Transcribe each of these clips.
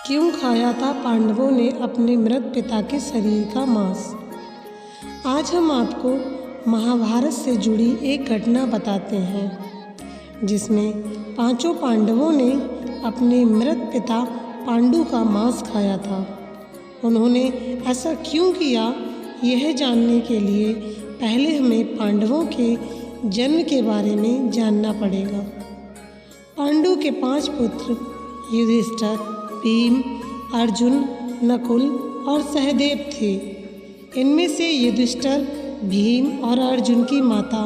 क्यों खाया था पांडवों ने अपने मृत पिता के शरीर का मांस। आज हम आपको महाभारत से जुड़ी एक घटना बताते हैं जिसमें पांचों पांडवों ने अपने मृत पिता पांडु का मांस खाया था। उन्होंने ऐसा क्यों किया, यह जानने के लिए पहले हमें पांडवों के जन्म के बारे में जानना पड़ेगा। पांडु के 5 पुत्र युधिष्ठिर, भीम, अर्जुन, नकुल और सहदेव थे। इनमें से युधिष्ठिर, भीम और अर्जुन की माता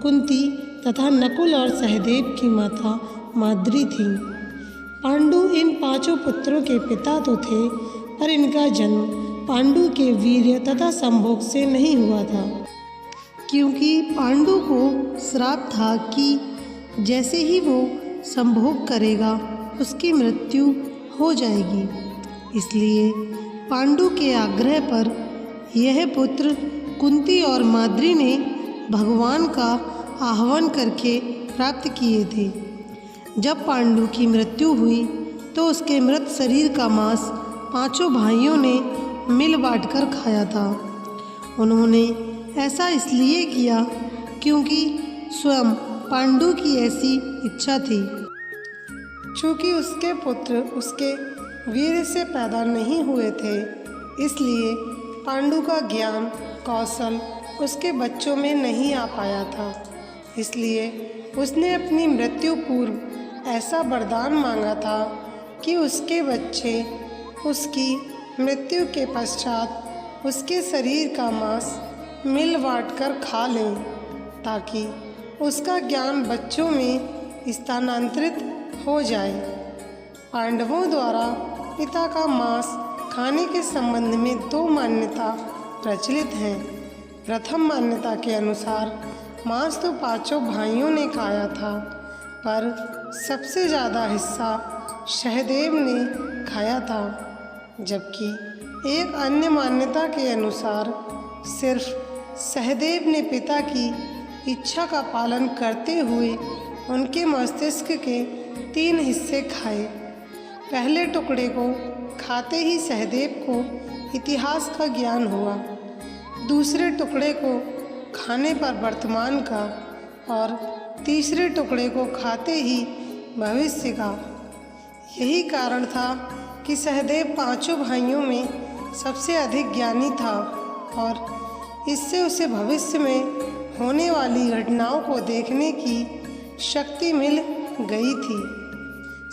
कुंती तथा नकुल और सहदेव की माता माद्री थीं। पांडु इन 5 पुत्रों के पिता तो थे, पर इनका जन्म पांडु के वीर्य तथा संभोग से नहीं हुआ था, क्योंकि पांडु को श्राप था कि जैसे ही वो संभोग करेगा उसकी मृत्यु हो जाएगी। इसलिए पांडु के आग्रह पर यह पुत्र कुंती और माद्री ने भगवान का आह्वान करके प्राप्त किए थे। जब पांडु की मृत्यु हुई तो उसके मृत शरीर का मांस 5 भाइयों ने मिल बांटकर खाया था। उन्होंने ऐसा इसलिए किया क्योंकि स्वयं पांडु की ऐसी इच्छा थी। चूँकि उसके पुत्र उसके वीर से पैदा नहीं हुए थे, इसलिए पांडु का ज्ञान कौशल उसके बच्चों में नहीं आ पाया था। इसलिए उसने अपनी मृत्यु पूर्व ऐसा वरदान मांगा था कि उसके बच्चे उसकी मृत्यु के पश्चात उसके शरीर का मांस मिल बांट कर खा लें, ताकि उसका ज्ञान बच्चों में स्थानांतरित हो जाए। पांडवों द्वारा पिता का मांस खाने के संबंध में 2 मान्यता प्रचलित हैं। प्रथम मान्यता के अनुसार मांस तो 5 भाइयों ने खाया था, पर सबसे ज़्यादा हिस्सा सहदेव ने खाया था, जबकि एक अन्य मान्यता के अनुसार सिर्फ सहदेव ने पिता की इच्छा का पालन करते हुए उनके मस्तिष्क के 3 हिस्से खाए। पहले टुकड़े को खाते ही सहदेव को इतिहास का ज्ञान हुआ, दूसरे टुकड़े को खाने पर वर्तमान का और तीसरे टुकड़े को खाते ही भविष्य का। यही कारण था कि सहदेव 5 भाइयों में सबसे अधिक ज्ञानी था और इससे उसे भविष्य में होने वाली घटनाओं को देखने की शक्ति मिल गई थी।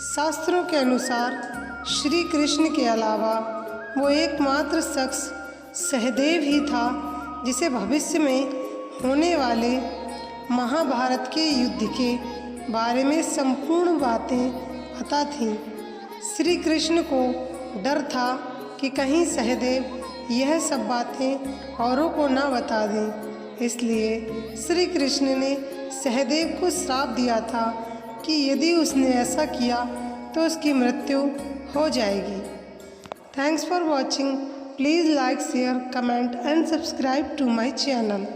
शास्त्रों के अनुसार श्री कृष्ण के अलावा वो एकमात्र शख्स सहदेव ही था जिसे भविष्य में होने वाले महाभारत के युद्ध के बारे में संपूर्ण बातें पता थीं। श्री कृष्ण को डर था कि कहीं सहदेव यह सब बातें औरों को ना बता दें। इसलिए श्री कृष्ण ने सहदेव को श्राप दिया था कि यदि उसने ऐसा किया तो उसकी मृत्यु हो जाएगी। Thanks for watching. Please like, share, comment and subscribe to my channel.